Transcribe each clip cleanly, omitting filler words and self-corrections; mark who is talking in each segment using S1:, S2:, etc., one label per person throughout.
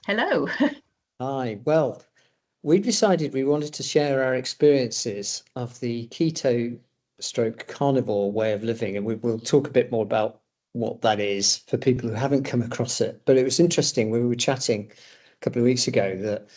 S1: Hello.
S2: Hi. Well, we decided we wanted to share our experiences of the keto stroke carnivore way of living, and we'll talk a bit more about what that is for people who haven't come across it. But it was interesting, we were chatting a couple of weeks ago that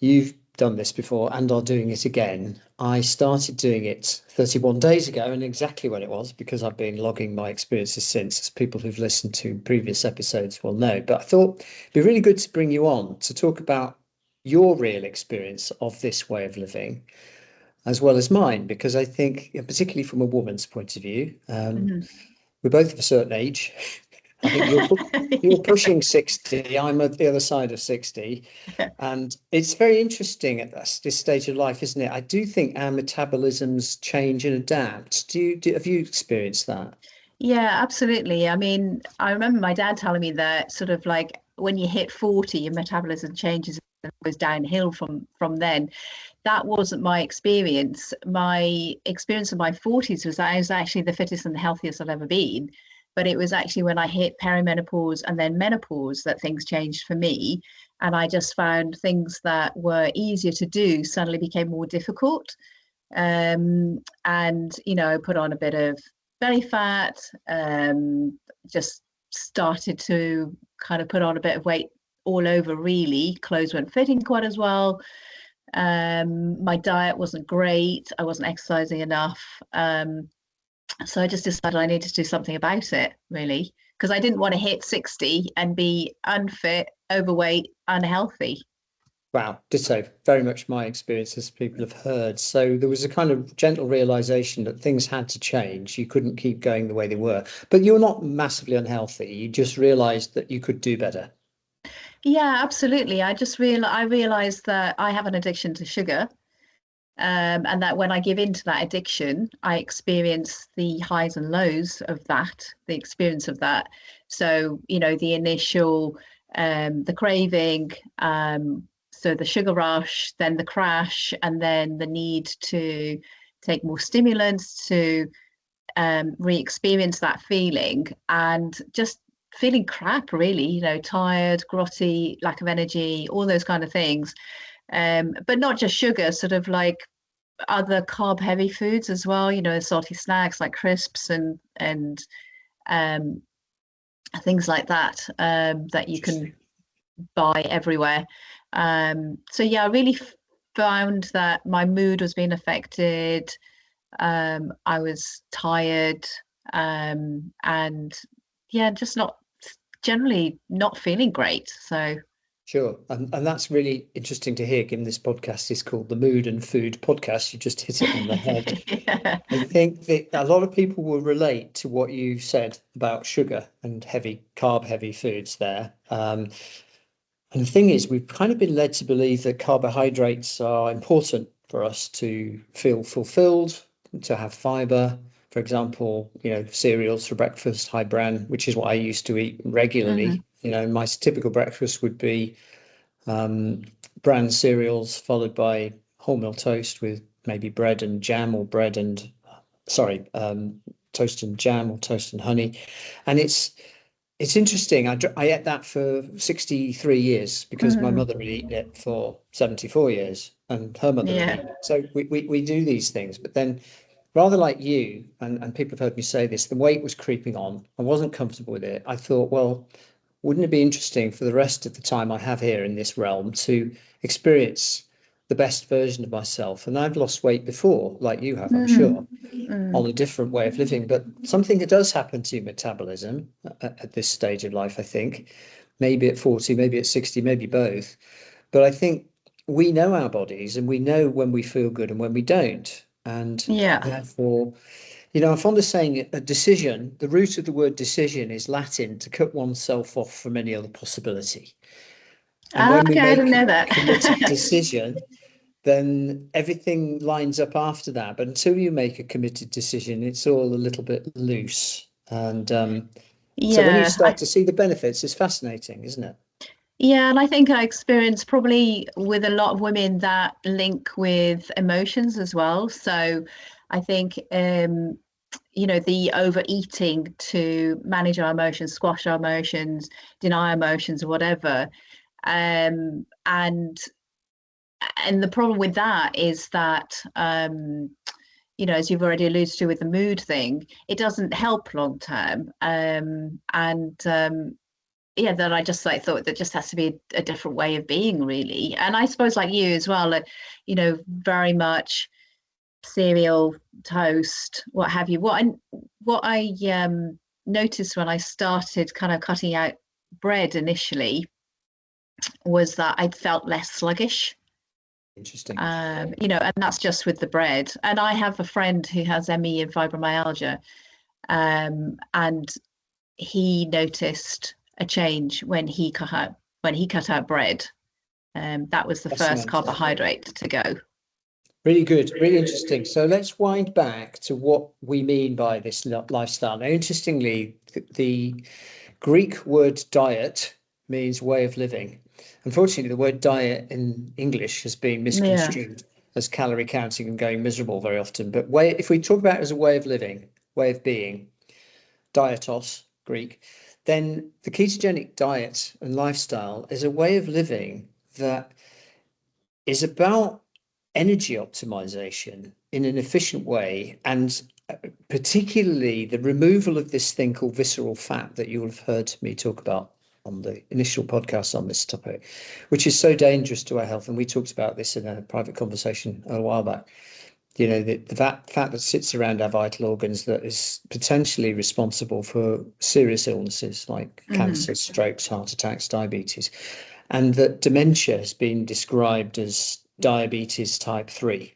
S2: you've done this before and are doing it again. I started doing it 31 days ago, and exactly when it was, because I've been logging my experiences since, as people who've listened to previous episodes will know. But I thought it'd be really good to bring you on to talk about your real experience of this way of living, as well as mine, because I think, particularly from a woman's point of view,
S1: Mhm.
S2: we're both of a certain age. I think you're pushing 60. I'm at the other side of 60. And it's very interesting at this stage of life, isn't it? I do think our metabolisms change and adapt. Have you experienced that?
S1: Yeah, absolutely. I mean, I remember my dad telling me that sort of like when you hit 40, your metabolism changes and goes downhill from then. That wasn't my experience. My experience of my 40s was that I was actually the fittest and the healthiest I've ever been. But it was actually when I hit perimenopause and then menopause that things changed for me. And I just found things that were easier to do suddenly became more difficult. And put on a bit of belly fat, just started to kind of put on a bit of weight all over, really. Clothes weren't fitting quite as well. My diet wasn't great. I wasn't exercising enough. So I just decided I needed to do something about it, really, because I didn't want to hit 60 and be unfit, overweight, unhealthy.
S2: Wow, ditto. Very much my experience, as people have heard. So there was a kind of gentle realization that things had to change. You couldn't keep going the way they were. But you're not massively unhealthy. You just realized that you could do better.
S1: Yeah, absolutely. I realized that I have an addiction to sugar. And that when I give in to that addiction, I experience the highs and lows of that, the experience of that. So, the initial, the craving, so the sugar rush, then the crash, and then the need to take more stimulants to re-experience that feeling, and just feeling crap, really, tired, grotty, lack of energy, all those kind of things. But not just sugar, sort of like other carb heavy foods as well, salty snacks like crisps and um, things like that, that you
S2: Interesting.
S1: can buy everywhere. So yeah, I really found that my mood was being affected. I was tired, and yeah, just not generally not feeling great. So
S2: Sure. And that's really interesting to hear, given this podcast is called the Mood and Food Podcast. You just hit it on the head.
S1: yeah.
S2: I think that a lot of people will relate to what you said about sugar and carb heavy foods there. And the thing is, we've kind of been led to believe that carbohydrates are important for us to feel fulfilled, to have fiber. For example, cereals for breakfast, high bran, which is what I used to eat
S1: Hmm.
S2: regularly. My typical breakfast would be um, bran cereals followed by wholemeal toast with maybe bread and jam, or bread and sorry, toast and jam, or toast and honey. And it's interesting. I ate that for 63 years because my
S1: Hmm.
S2: mother had eaten it for 74 years and her mother had
S1: Yeah.
S2: eaten it. So we do these things. But then, rather like you, and people have heard me say this, the weight was creeping on. I wasn't comfortable with it. I thought, well, wouldn't it be interesting for the rest of the time I have here in this realm to experience the best version of myself? And I've lost weight before, like you have, I'm
S1: Hmm.
S2: sure,
S1: Mm.
S2: on a different way of living. But something that does happen to your metabolism at this stage of life, I think, maybe at 40, maybe at 60, maybe both. But I think we know our bodies and we know when we feel good and when we don't. And
S1: Yeah.
S2: therefore, I'm fond of saying a decision, the root of the word decision is Latin to cut oneself off from any other possibility. And
S1: Ah,
S2: when we
S1: okay, I didn't
S2: make a
S1: know that.
S2: committed decision, then everything lines up after that. But until you make a committed decision, it's all a little bit loose. And so when you
S1: Yeah,
S2: start to see the benefits, it's fascinating, isn't it?
S1: and I think I experience probably with a lot of women that link with emotions as well. So I think the overeating to manage our emotions, squash our emotions, deny emotions, whatever. And the problem with that is that as you've already alluded to with the mood thing, it doesn't help long term. Yeah, then I just thought there just has to be a different way of being, really. And I suppose like you as well, very much cereal, toast, what have you. What I noticed when I started kind of cutting out bread initially was that I felt less sluggish.
S2: Interesting.
S1: And that's just with the bread. And I have a friend who has ME and fibromyalgia, and he noticed a change when he cut out bread. That was the first carbohydrate to go.
S2: Really good, really interesting. So let's wind back to what we mean by this lifestyle. Now, interestingly, the Greek word diet means way of living. Unfortunately, the word diet in English has been misconstrued as calorie counting and going miserable very often. But if we talk about it as a way of living, way of being, dietos, Greek, then the ketogenic diet and lifestyle is a way of living that is about energy optimization in an efficient way, and particularly the removal of this thing called visceral fat that you'll have heard me talk about on the initial podcast on this topic, which is so dangerous to our health. And we talked about this in a private conversation a while back. The fat that sits around our vital organs that is potentially responsible for serious illnesses like cancer, strokes, heart attacks, diabetes, and that dementia has been described as diabetes type 3.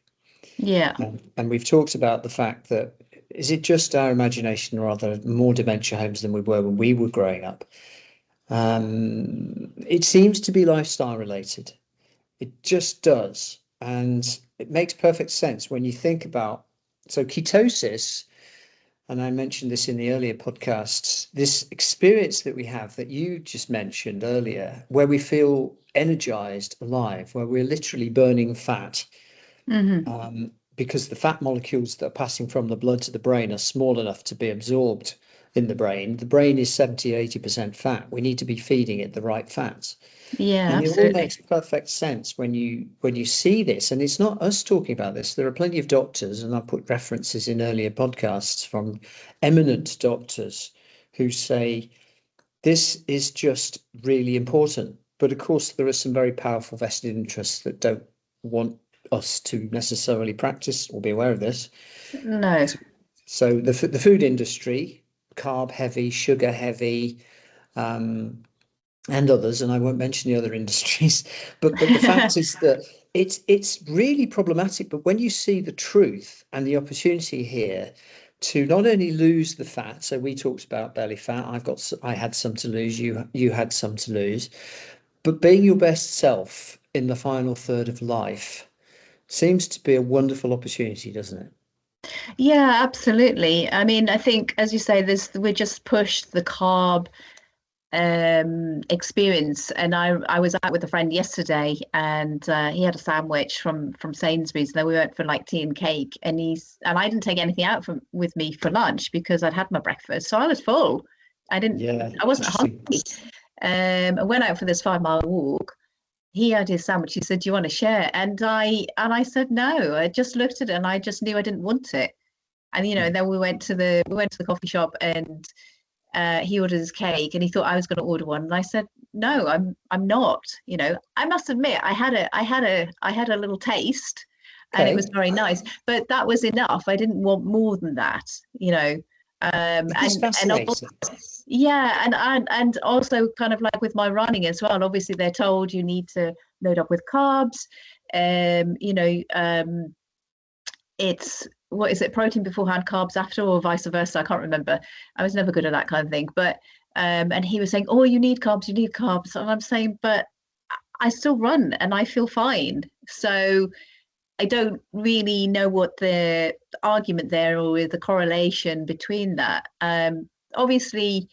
S1: Yeah.
S2: And we've talked about the fact that, is it just our imagination, or are there more dementia homes than we were when we were growing up? It seems to be lifestyle related. It just does. And it makes perfect sense when you think about, so ketosis, and I mentioned this in the earlier podcasts, this experience that we have that you just mentioned earlier, where we feel energized, alive, where we're literally burning fat, because the fat molecules that are passing from the blood to the brain are small enough to be absorbed in the brain. The brain is 70-80% fat. We need to be feeding it the right fats.
S1: Yeah,
S2: and
S1: absolutely.
S2: It all makes perfect sense when you see this. And it's not us talking about this. There are plenty of doctors, and I put references in earlier podcasts from eminent doctors who say this is just really important. But of course, there are some very powerful vested interests that don't want us to necessarily practice or be aware of this.
S1: No.
S2: So the food industry, carb heavy, sugar heavy, and others, and I won't mention the other industries, but the fact is that it's really problematic. But when you see the truth and the opportunity here to not only lose the fat, so we talked about belly fat, I had some to lose, you had some to lose, but being your best self in the final third of life seems to be a wonderful opportunity, doesn't it?
S1: Yeah, absolutely. I mean, I think, as you say, we just pushed the carb experience. And I was out with a friend yesterday, and he had a sandwich from Sainsbury's. And then we went for like tea and cake, and I didn't take anything out with me for lunch because I'd had my breakfast, so I was full. I wasn't hungry. I went out for this 5 mile walk. He had his sandwich. He said, "Do you want to share?" And I said no. I just looked at it and I just knew I didn't want it. And then we went to the coffee shop, and he ordered his cake, and he thought I was going to order one, and I said no, I'm not. I must admit I had a little taste, and it was very nice, but that was enough. I didn't want more than that.
S2: It's fascinating.
S1: Yeah, and also kind of like with my running as well. Obviously, they're told you need to load up with carbs. It's what is it, protein beforehand, carbs after, or vice versa? I can't remember. I was never good at that kind of thing. But and he was saying, "Oh, you need carbs, you need carbs," and I'm saying, "But I still run and I feel fine." So I don't really know what the argument there or the correlation between that. Obviously,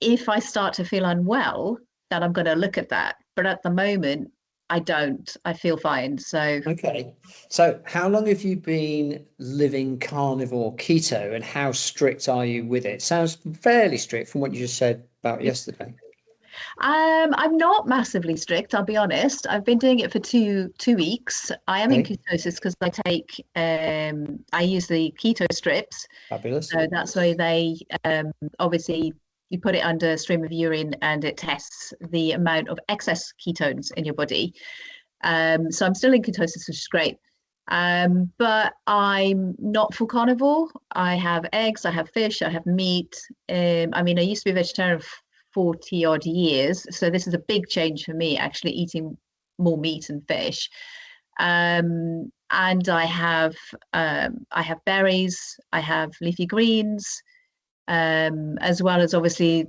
S1: if I start to feel unwell, then I'm going to look at that. But at the moment, I don't. I feel fine. So
S2: Okay. So how long have you been living carnivore keto, and how strict are you with it? Sounds fairly strict from what you just said about yesterday.
S1: I'm not massively strict, I'll be honest. I've been doing it for two weeks. I am in
S2: Okay,
S1: ketosis because I use the keto strips.
S2: fabulous.
S1: So that's why they obviously you put it under a stream of urine and it tests the amount of excess ketones in your body. So I'm still in ketosis, which is great. But I'm not full carnivore. I have eggs, I have fish, I have meat. I mean, I used to be a vegetarian for 40 odd years, so this is a big change for me, actually eating more meat and fish. And I have berries, I have leafy greens, as well as obviously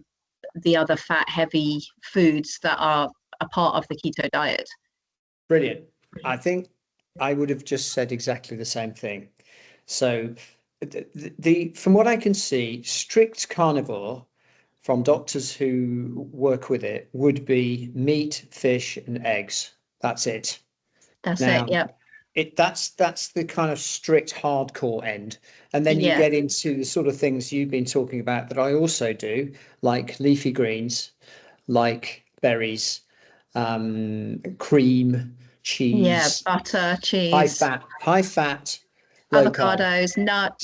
S1: the other fat heavy foods that are a part of the keto diet.
S2: Brilliant. I think I would have just said exactly the same thing. So from what I can see, strict carnivore from doctors who work with it would be meat, fish, and eggs. That's it.
S1: That's it.
S2: Now,
S1: Yep.
S2: that's the kind of strict hardcore end. And then you
S1: Yeah.
S2: get into the sort of things you've been talking about that I also do, like leafy greens, like berries, cream,
S1: Yeah.
S2: cheese,
S1: Butter, cheese,
S2: high fat, low carb.
S1: avocados, nuts.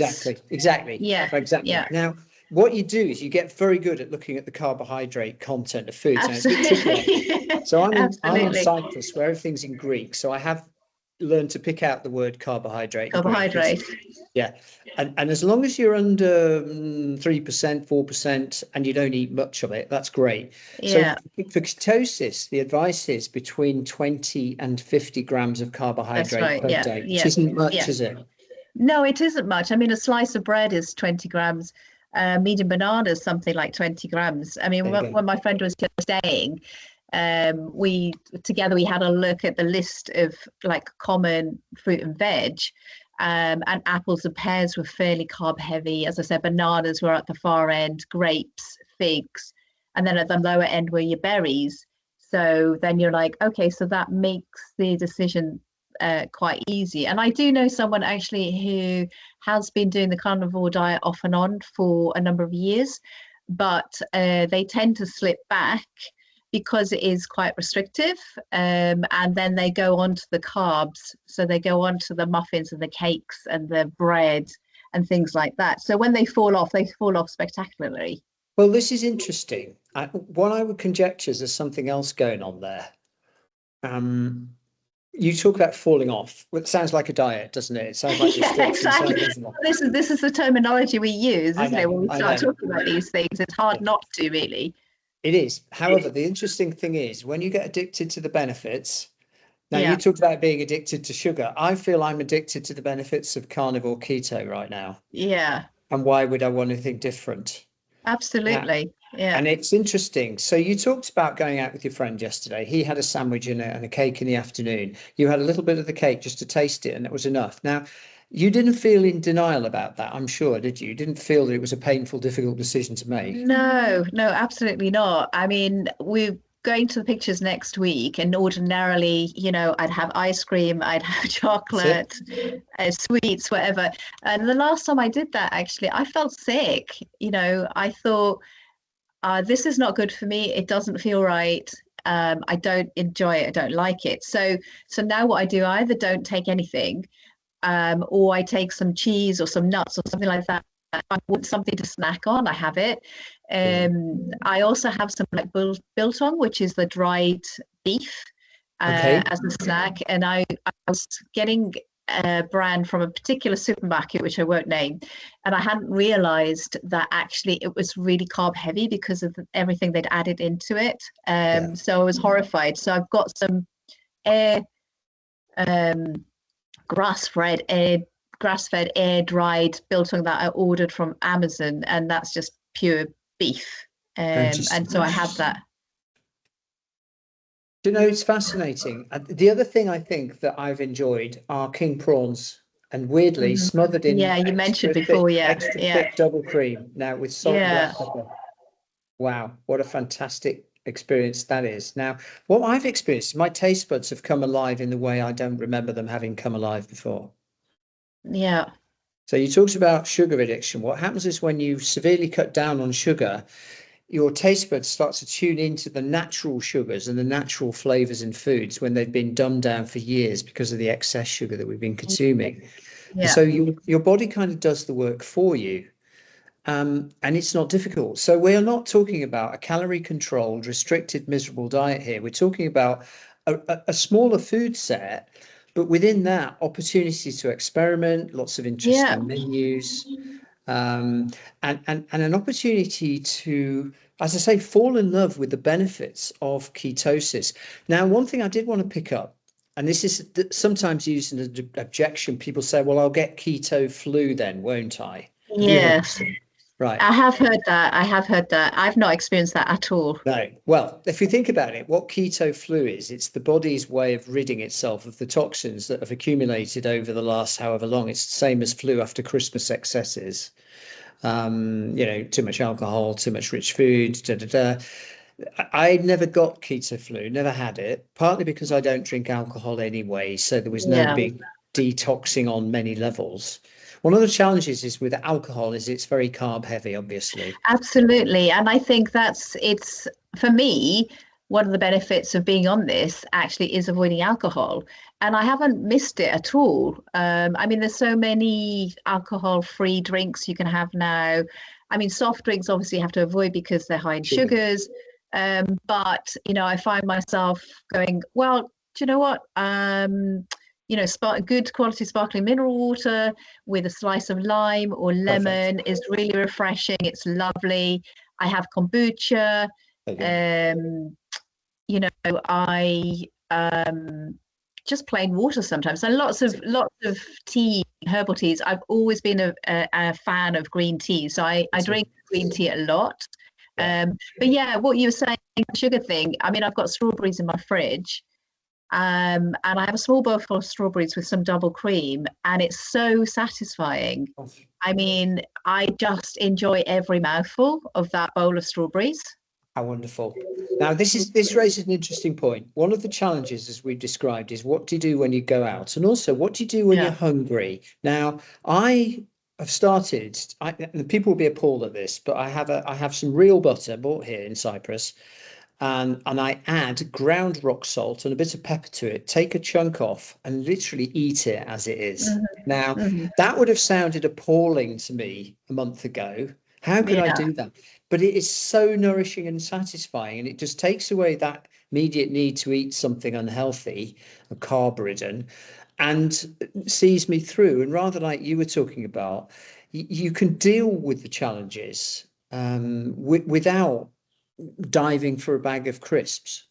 S2: Exactly,
S1: Yeah.
S2: exactly.
S1: Yeah.
S2: Now, what you do is you get very good at looking at the carbohydrate content of foods. Now, it's a bit tricky.
S1: Absolutely.
S2: So I'm in
S1: Absolutely.
S2: Cyprus where everything's in Greek. So I have learned to pick out the word carbohydrate in Greek.
S1: Carbohydrate.
S2: Yeah. And as long as you're under 3%, 4%, and you don't eat much of it, that's great. So
S1: Yeah.
S2: for ketosis, the advice is between 20 and 50 grams of
S1: That's
S2: carbohydrate
S1: right.
S2: per
S1: Yeah.
S2: day, which
S1: Yeah.
S2: isn't much,
S1: Yeah.
S2: is it?
S1: No, it isn't much. I mean, a slice of bread is 20 grams. Medium banana is something like 20 grams. I mean,
S2: There you go.
S1: when my friend was just staying, we together we had a look at the list of like common fruit and veg. And apples and pears were fairly carb heavy. As I said, bananas were at the far end, grapes, figs, and then at the lower end were your berries. So then you're like, okay, so that makes the decision quite easy. And I do know someone actually who has been doing the carnivore diet off and on for a number of years, but they tend to slip back because it is quite restrictive. And then they go on to the carbs. So they go on to the muffins and the cakes and the bread and things like that. So when they fall off spectacularly.
S2: Well, this is interesting. What I would conjecture is there's something else going on there. Um, you talk about falling off. Well, it sounds like a diet, doesn't it? It sounds like
S1: Yeah,
S2: restriction,
S1: exactly.
S2: doesn't it?
S1: This is the terminology we use,
S2: I
S1: isn't it?
S2: know,
S1: When we
S2: I
S1: start
S2: know.
S1: talking about these things, it's hard not to really.
S2: It is. However, the interesting thing is when you get addicted to the benefits, now you
S1: Yeah,
S2: talked about being addicted to sugar. I feel I'm addicted to the benefits of carnivore keto right now.
S1: yeah,
S2: And why would I want anything different? Now,
S1: absolutely. Yeah,
S2: and it's interesting. So you talked about going out with your friend yesterday. He had a sandwich and a cake in the afternoon. You had a little bit of the cake just to taste it, and that was enough. Now, you didn't feel in denial about that, I'm sure, did you? You didn't feel that it was a painful, difficult decision to make.
S1: no, no, absolutely not. I mean, we're going to the pictures next week, and ordinarily, I'd have ice cream, I'd have
S2: That's it.
S1: chocolate, sweets, whatever. And the last time I did that, actually, I felt sick. I thought, this is not good for me. It doesn't feel right. I don't enjoy it. I don't like it. So now what I do, I either don't take anything, or I take some cheese or some nuts or something like that. I want something to snack on. I have it.
S2: Brilliant.
S1: I also have some like biltong, which is the dried beef,
S2: Okay.
S1: as a snack. And I was getting a brand from a particular supermarket, which I won't name, and I hadn't realized that actually it was really carb heavy because of everything they'd added into it.
S2: Yeah.
S1: So I was horrified. So I've got some air um, grass-fed air grass-fed air dried biltong that I ordered from Amazon, and that's just pure beef. And
S2: Fantastic.
S1: so I have that.
S2: You know, it's fascinating. The other thing I think that I've enjoyed are king prawns, and weirdly
S1: Mhm.
S2: smothered in
S1: Yeah, you mentioned before. Yeah,
S2: extra
S1: yeah,
S2: thick double cream. Now with salt and
S1: yeah.
S2: black pepper. Wow, what a fantastic experience that is. Now, what I've experienced, my taste buds have come alive in the way I don't remember them having come alive before.
S1: Yeah.
S2: So you talked about sugar addiction. What happens is when you severely cut down on sugar, your taste buds start to tune into the natural sugars and the natural flavors in foods when they've been dumbed down for years because of the excess sugar that we've been consuming. And
S1: Yeah.
S2: so your body kind of does the work for you. And it's not difficult. So we are not talking about a calorie controlled, restricted, miserable diet here. We're talking about a smaller food set, but within that, opportunities to experiment, lots of
S1: Yeah.
S2: interesting menus, and an opportunity to, as I say, fall in love with the benefits of ketosis. Now, one thing I did want to pick up, and this is sometimes used as an objection, people say, well, I'll get keto flu then, won't I? Have you heard
S1: Yes.
S2: this? Right.
S1: I have heard that. I have heard that. I've not experienced that at all.
S2: No. Well, if you think about it, what keto flu is, it's the body's way of ridding itself of the toxins that have accumulated over the last however long. It's the same as flu after Christmas excesses. Too much alcohol, too much rich food, da da da. I never got keto flu, never had it, partly because I don't drink alcohol anyway, so there was no
S1: Yeah.
S2: big detoxing on many levels. One of the challenges is with alcohol is it's very carb heavy, obviously.
S1: Absolutely. And I think it's for me, one of the benefits of being on this actually is avoiding alcohol. And I haven't missed it at all. I mean, there's so many alcohol-free drinks you can have now. I mean, soft drinks obviously you have to avoid because they're high in
S2: Sugar.
S1: sugars. But I find myself going, well, do you know what? Good quality sparkling mineral water with a slice of lime or
S2: Perfect.
S1: lemon is really refreshing. It's lovely. I have kombucha.
S2: Okay.
S1: Um, I just plain water sometimes. And lots of tea, herbal teas. I've always been a fan of green tea, so I drink green tea a lot.
S2: Yeah.
S1: But yeah, what you were saying, the sugar thing. I mean, I've got strawberries in my fridge. And I have a small bowl full of strawberries with some double cream, and it's so satisfying. I mean, I just enjoy every mouthful of that bowl of strawberries.
S2: How wonderful. Now, this raises an interesting point. One of the challenges, as we've described, is what do you do when you go out? And also, what do you do when
S1: Yeah.
S2: you're hungry? Now, I have started, and people will be appalled at this, but I have some real butter bought here in Cyprus, and I add ground rock salt and a bit of pepper to it, take a chunk off and literally eat it as it is. Now,
S1: Hmm.
S2: that would have sounded appalling to me a month ago. How could I
S1: Yeah.
S2: do that? But it is so nourishing and satisfying, and it just takes away that immediate need to eat something unhealthy, or carb ridden, and sees me through. And rather like you were talking about, you can deal with the challenges without diving for a bag of crisps.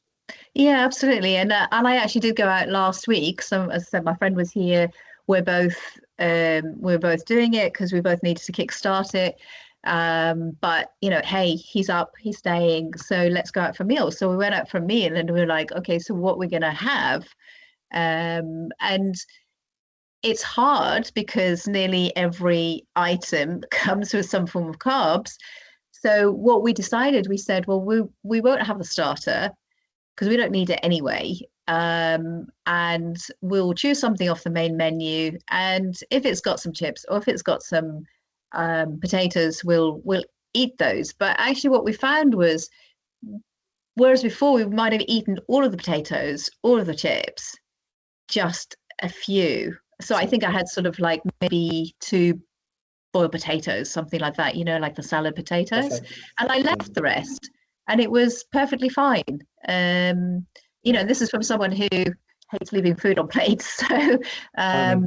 S1: Yeah, absolutely. And I actually did go out last week. So as I said, my friend was here. We're both we're both doing it because we both needed to kickstart it. But hey, he's up, he's staying, so let's go out for meals. So we went out for a meal and we were like, okay, so what we're gonna have? And it's hard because nearly every item comes with some form of carbs. So what we decided, we said, well, we won't have the starter because we don't need it anyway. And we'll choose something off the main menu. And if it's got some chips or if it's got some potatoes, we'll eat those. But actually, what we found was, whereas before we might have eaten all of the potatoes, all of the chips, just a few. So I think I had sort of like maybe two boiled potatoes, something like that, like the salad potatoes.
S2: Perfect.
S1: And I left the rest and it was perfectly fine. This is from someone who hates leaving food on plates. So,
S2: I know.
S1: um,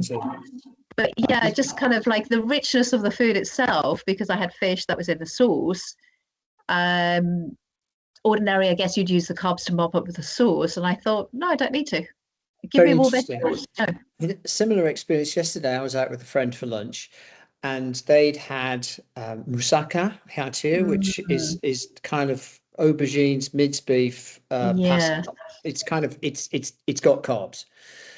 S1: but yeah, just kind of like the richness of the food itself, because I had fish that was in the sauce. Um, Ordinarily, I guess you'd use the carbs to mop up with the sauce. And I thought, no, I don't need to. Give
S2: Very
S1: me more
S2: interesting.
S1: vegetables. No.
S2: Similar experience yesterday. I was out with a friend for lunch, and they'd had moussaka had here, which
S1: Mm,
S2: is kind of aubergines, minced beef, pasta.
S1: yeah,
S2: It's got carbs,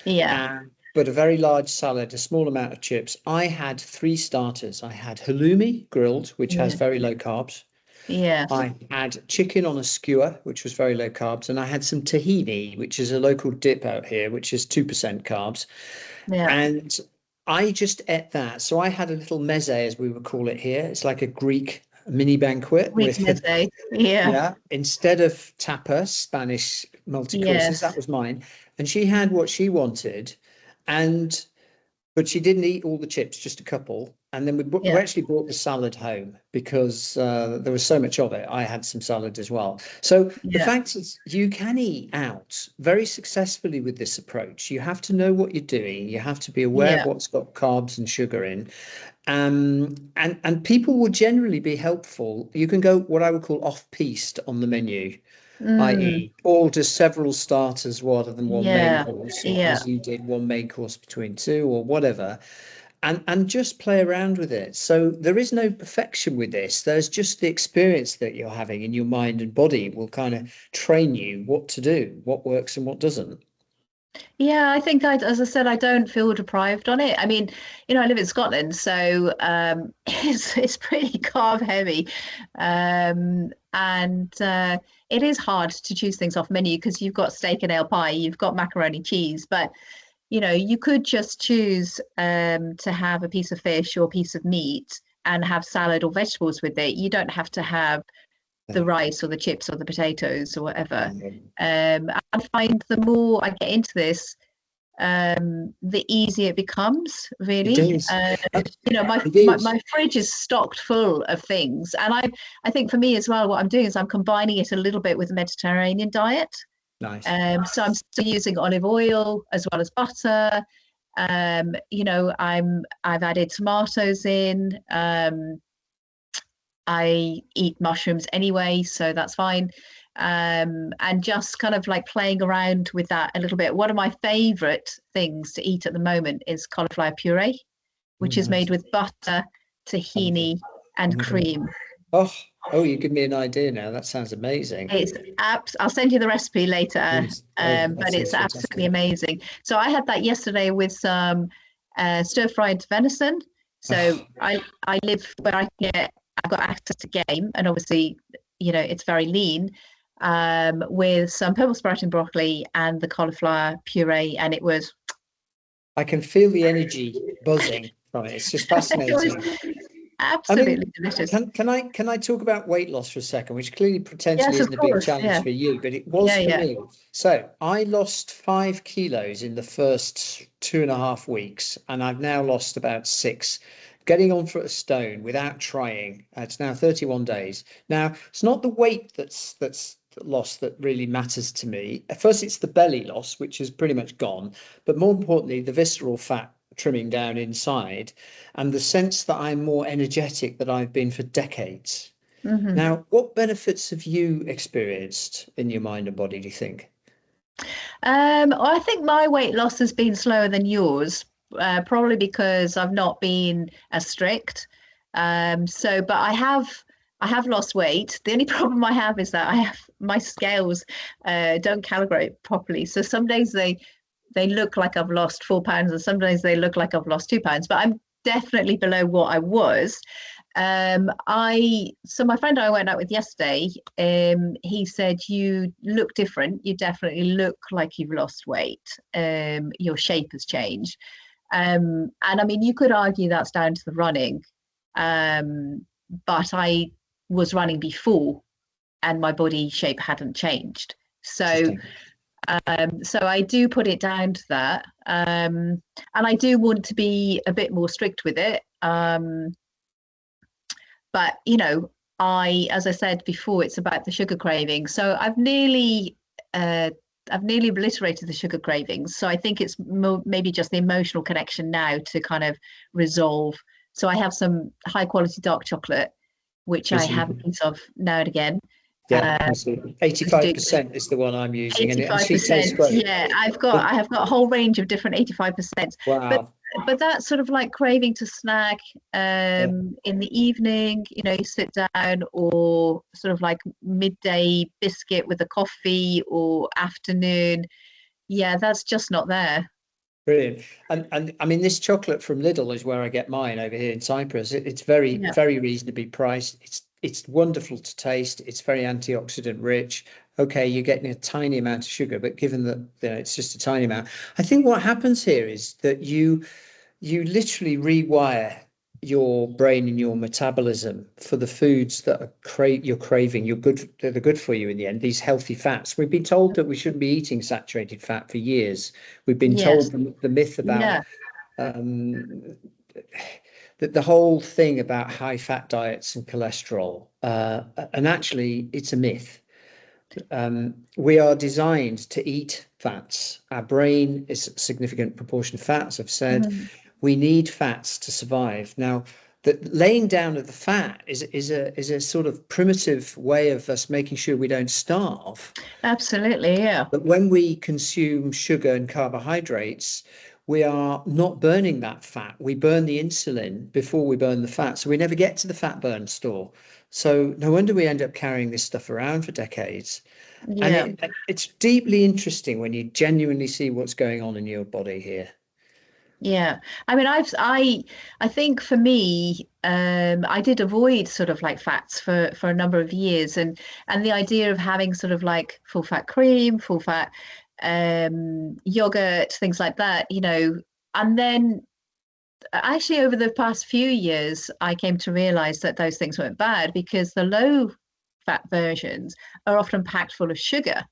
S1: yeah,
S2: but a very large salad, a small amount of chips. I had three starters. I had halloumi grilled, which has
S1: yeah,
S2: very low carbs.
S1: yeah,
S2: I had chicken on a skewer, which was very low carbs, and I had some tahini, which is a local dip out here, which is 2% carbs.
S1: yeah.
S2: And I just ate that. So I had a little meze, as we would call it here. It's like a Greek a mini banquet
S1: Week
S2: with
S1: midday. Yeah.
S2: yeah, instead of tapas, Spanish multi-courses, that
S1: Yes.
S2: was mine. And she had what she wanted, and but she didn't eat all the chips, just a couple. And then we
S1: Yeah.
S2: actually brought the salad home because there was so much of it. I had some salad as well. So the
S1: Yeah.
S2: fact is, you can eat out very successfully with this approach. You have to know what you're doing. You have to be aware of
S1: Yeah.
S2: what's got carbs and sugar in. And people will generally be helpful. You can go what I would call off-piste on the menu,
S1: Mm,
S2: i.e., all just several starters rather than one main
S1: yeah.
S2: course, or
S1: Yeah.
S2: as you did, one main course between two, or whatever, and just play around with it. So there is no perfection with this. There's just the experience that you're having in your mind and body will kind of train you what to do, what works and what doesn't.
S1: Yeah, I think as I said, I don't feel deprived on it. I mean, I live in Scotland, so it's pretty carb heavy, and it is hard to choose things off menu because you've got steak and ale pie, you've got macaroni cheese, but you could just choose to have a piece of fish or a piece of meat and have salad or vegetables with it. You don't have to have the rice or the chips or the potatoes or whatever. I find the more I get into this, the easier it becomes,
S2: It
S1: really.
S2: does.
S1: My,
S2: It
S1: my
S2: is.
S1: my fridge is stocked full of things, and I think for me as well, what I'm doing is I'm combining it a little bit with the Mediterranean diet.
S2: Nice.
S1: So I'm still using olive oil as well as butter. I've added tomatoes in. I eat mushrooms anyway, so that's fine. And just kind of like playing around with that a little bit. One of my favorite things to eat at the moment is cauliflower puree,
S2: Oh,
S1: which is made
S2: nice.
S1: with butter, tahini, and
S2: Mhm.
S1: cream.
S2: Oh, oh, you give me an idea now. That sounds amazing.
S1: It's I'll send you the recipe later,
S2: Please. Oh, that
S1: but it's
S2: sounds
S1: absolutely
S2: fantastic.
S1: amazing. So I had that yesterday with some stir-fried venison. So
S2: Oh,
S1: I live where I've got access to game, and obviously, it's very lean. With some purple sprouting broccoli and the cauliflower puree, and it was
S2: I can feel the energy buzzing from it. It's just
S1: it was
S2: fascinating. I
S1: absolutely
S2: mean,
S1: delicious.
S2: can I talk about weight loss for a second, which clearly potentially
S1: Yes, of
S2: isn't a big
S1: course.
S2: challenge
S1: Yeah,
S2: for you, but it was
S1: yeah,
S2: for
S1: yeah.
S2: me. So I lost 5 kilos in the first 2.5 weeks, and I've now lost about six, getting on for a stone without trying. It's now 31 days. Now, it's not the weight that's loss that really matters to me. At first, it's the belly loss, which is pretty much gone, but more importantly, the visceral fat trimming down inside and the sense that I'm more energetic than I've been for decades.
S1: Hmm.
S2: Now, what benefits have you experienced in your mind and body, do you think?
S1: I think my weight loss has been slower than yours, probably because I've not been as strict. But I have lost weight. The only problem I have is that I have my scales don't calibrate properly. So some days they look like I've lost 4 pounds, and some days they look like I've lost 2 pounds. But I'm definitely below what I was. My friend I went out with yesterday, he said you look different. You definitely look like you've lost weight. Your shape has changed. And I mean, you could argue that's down to the running. But I was running before and my body shape hadn't changed. So
S2: Interesting.
S1: so I do put it down to that. And I do want to be a bit more strict with it. But as I said before, it's about the sugar craving. So uh, I've nearly obliterated the sugar cravings. So I think it's maybe just the emotional connection now to kind of resolve. So I have some high quality dark chocolate, which
S2: I
S1: I have a
S2: see.
S1: piece of now and again.
S2: Yeah,
S1: Uh,
S2: I see.
S1: just do
S2: 85% is the one I'm using, and she tastes
S1: 85%.
S2: great.
S1: Yeah,
S2: But
S1: I have got a whole range of different 85%. But
S2: wow.
S1: but that sort of like craving to snack
S2: Yeah.
S1: in the evening, you sit down, or sort of like midday biscuit with a coffee, or afternoon. Yeah, that's just not there.
S2: Brilliant. And I mean, this chocolate from Lidl is where I get mine over here in Cyprus. It's very,
S1: Yeah.
S2: very reasonably priced. It's wonderful to taste. It's very antioxidant rich. Okay, you're getting a tiny amount of sugar, but given that it's just a tiny amount, I think what happens here is that you literally rewire your brain and your metabolism for the foods that you're craving. They're good for you in the end, these healthy fats. We've been told that we shouldn't be eating saturated fat for years. We've been
S1: Yes.
S2: told the myth about
S1: Yeah.
S2: the whole thing about high fat diets and cholesterol, and actually it's a myth. We are designed to eat fats. Our brain is a significant proportion of fats. I've said
S1: Mhm.
S2: we need fats to survive. Now, the laying down of the fat is a sort of primitive way of us making sure we don't starve.
S1: Absolutely. Yeah.
S2: But when we consume sugar and carbohydrates, we are not burning that fat. We burn the insulin before we burn the fat. So we never get to the fat burn store. So no wonder we end up carrying this stuff around for decades. And
S1: Yeah.
S2: it's deeply interesting when you genuinely see what's going on in your body here.
S1: Yeah. I mean, I think for me, I did avoid sort of like fats for a number of years, and the idea of having sort of like full fat cream, full fat yogurt, things like that, and then actually over the past few years, I came to realize that those things weren't bad because the low fat versions are often packed full of sugar.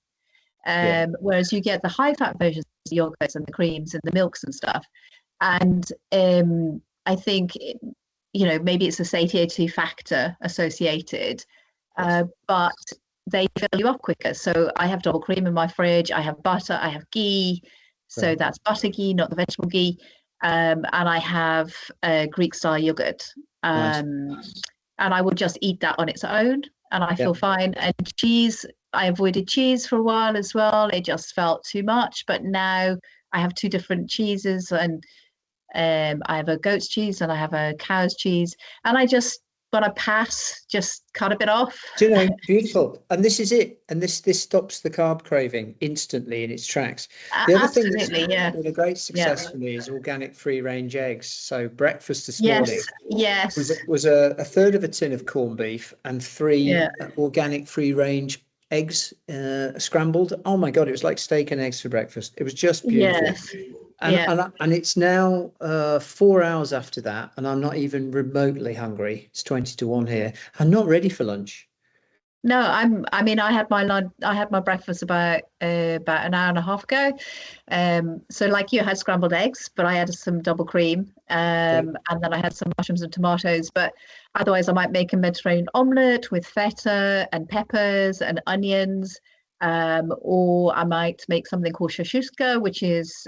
S2: Yeah.
S1: Whereas you get the high fat versions, the yogurts and the creams and the milks and stuff. And I think, maybe it's a satiety factor associated,
S2: Yes.
S1: but they fill you up quicker. So I have double cream in my fridge. I have butter. I have ghee. So
S2: Right.
S1: that's butter ghee, not the vegetable ghee. And I have Greek style yogurt.
S2: Nice.
S1: And I would just eat that on its own, and I
S2: Yeah.
S1: feel fine. And cheese, I avoided cheese for a while as well. It just felt too much. But now I have two different cheeses, and I have a goat's cheese and I have a cow's cheese, and I just, when I pass, just cut a bit off.
S2: Do you know, beautiful. And this is it. And this stops the carb craving instantly in its tracks. The other thing that's
S1: Absolutely, yeah,
S2: been a great
S1: yeah,
S2: success for me is organic free range eggs. So breakfast this morning
S1: yes, yes,
S2: was a third of a tin of corned beef and
S1: yeah,
S2: three organic free range eggs, scrambled. Oh my God, it was like steak and eggs for breakfast. It was just beautiful.
S1: yes,
S2: And
S1: yeah.
S2: and it's now 4 hours after that, and I'm not even remotely hungry. It's 20 to 1 here. I'm not ready for lunch.
S1: No, I mean, I had my lunch, I had my breakfast about an hour and a half ago. So like you, I had scrambled eggs, but I added some double cream,
S2: Okay.
S1: and then I had some mushrooms and tomatoes. But otherwise, I might make a Mediterranean omelette with feta and peppers and onions, or I might make something called shashuska, which is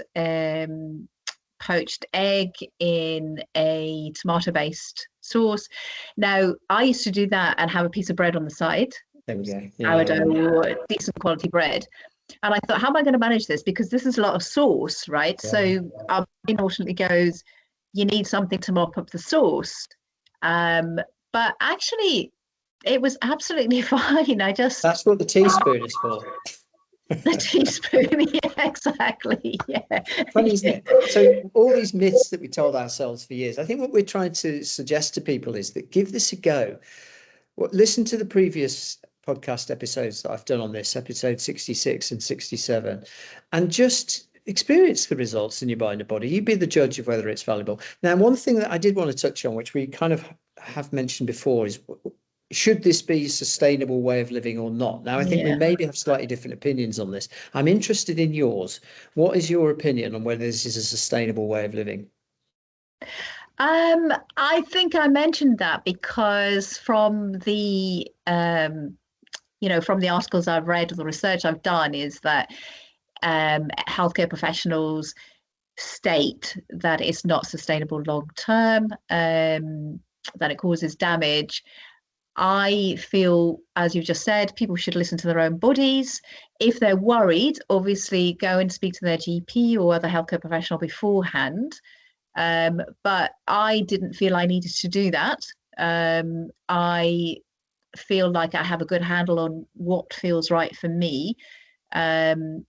S1: poached egg in a tomato-based sauce. Now, I used to do that and have a piece of bread on the side,
S2: There we go. Yeah,
S1: sourdough
S2: yeah.
S1: or decent quality bread. And I thought, how am I going to manage this? Because this is a lot of sauce, right?
S2: Yeah.
S1: So our brain ultimately goes, you need something to mop up the sauce. Um, but actually, it was absolutely fine. I just,
S2: That's what the teaspoon is for.
S1: the teaspoon, yeah, exactly. Yeah.
S2: Funny, isn't it? So all these myths that we told ourselves for years, I think what we're trying to suggest to people is that give this a go. Well, listen to the previous podcast episodes that I've done on this, episode 66 and 67, and just experience the results in your mind and body. You be the judge of whether it's valuable. Now, one thing that I did want to touch on, which we kind of have mentioned before, is should this be a sustainable way of living or not? Now, I think we
S1: Yeah.
S2: maybe have slightly different opinions on this. I'm interested in yours. What is your opinion on whether this is a sustainable way of living?
S1: I think I mentioned that because from the articles I've read or the research I've done is that healthcare professionals state that it's not sustainable long term, that it causes damage. I feel, as you've just said, people should listen to their own bodies. If they're worried, obviously go and speak to their GP or other healthcare professional beforehand. But I didn't feel I needed to do that. I feel like I have a good handle on what feels right for me. And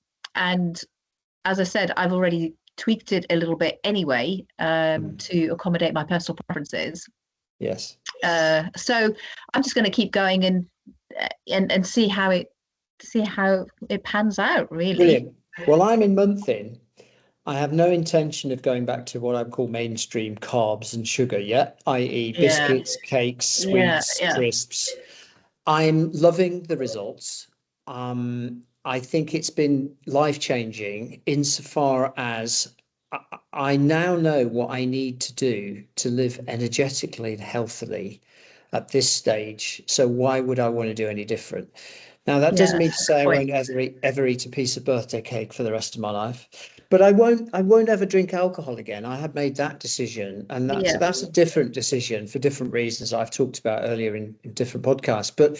S1: as I said, I've already tweaked it a little bit anyway, to accommodate my personal preferences.
S2: Yes.
S1: So I'm just going to keep going and see how it pans out, really.
S2: Brilliant. Well, I'm in month in. I have no intention of going back to what I call mainstream carbs and sugar yet, i.e.
S1: Yeah,
S2: biscuits, cakes,
S1: yeah,
S2: sweets,
S1: yeah,
S2: crisps. I'm loving the results. I think it's been life-changing insofar as I now know what I need to do to live energetically and healthily at this stage. So why would I want to do any different? Now, that doesn't
S1: yeah.
S2: mean to say I
S1: Point.
S2: won't ever eat a piece of birthday cake for the rest of my life, but I won't ever drink alcohol again. I have made that decision, and
S1: Yeah,
S2: that's a different decision for different reasons I've talked about earlier in different podcasts. But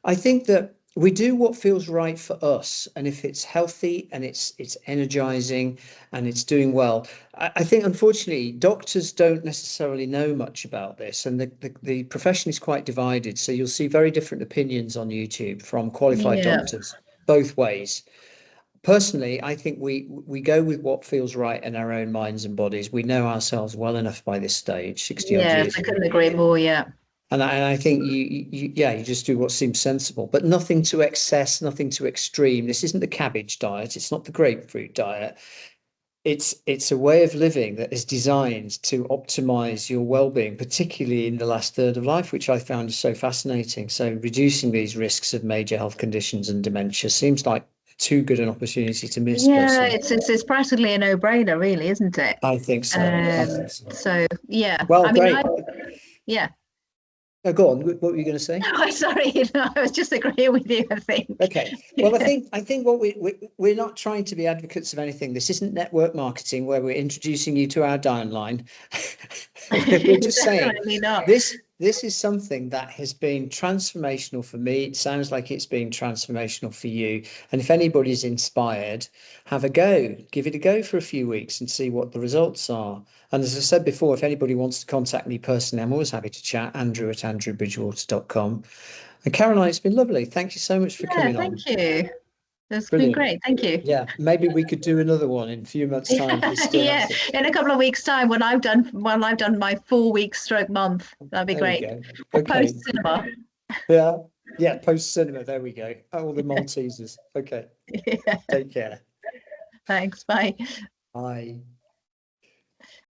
S2: I think that we do what feels right for us, and if it's healthy and it's energizing and it's doing well, I think unfortunately doctors don't necessarily know much about this, and the profession is quite divided. So you'll see very different opinions on YouTube from qualified
S1: yeah,
S2: doctors both ways. Personally, I think we go with what feels right in our own minds and bodies. We know ourselves well enough by this stage, 60 odd
S1: yes.
S2: years
S1: I
S2: in.
S1: couldn't agree more. Yeah,
S2: And I think yeah, you just do what seems sensible, but nothing to excess, nothing to extreme. This isn't the cabbage diet. It's not the grapefruit diet. It's a way of living that is designed to optimize your well-being, particularly in the last third of life, which I found is so fascinating. So reducing these risks of major health conditions and dementia seems like too good an opportunity to miss,
S1: yeah.
S2: personally.
S1: It's practically a no-brainer, really, isn't it?
S2: I think so. I think so.
S1: So yeah.
S2: Well,
S1: I mean, I
S2: great.
S1: yeah.
S2: Go on. What were you going to say?
S1: No, I'm sorry. No, I was just agreeing with you, I think.
S2: Okay. Well, I think what we're not trying to be advocates of anything. This isn't network marketing where we're introducing you to our downline. We're just saying
S1: Definitely not.
S2: this is something that has been transformational for me. It sounds like it's been transformational for you. And if anybody's inspired, have a go. Give it a go for a few weeks and see what the results are. And as I said before, if anybody wants to contact me personally, I'm always happy to chat. Andrew@andrewbridgewater.com. And Caroline, it's been lovely. Thank you so much for
S1: Yeah,
S2: coming
S1: thank
S2: on.
S1: you. That's been
S2: Brilliant.
S1: great. Thank you.
S2: Yeah, maybe we could do another one in a few months' time if you're still
S1: Yeah,
S2: at it.
S1: in a couple of weeks' time, when I've done my 4 week stroke month, that'd be
S2: There we
S1: great.
S2: go.
S1: Post
S2: Okay.
S1: cinema.
S2: Yeah. Yeah. Post cinema. There we go. All the Maltesers. Okay.
S1: Yeah,
S2: Take care.
S1: thanks. Bye.
S2: Bye.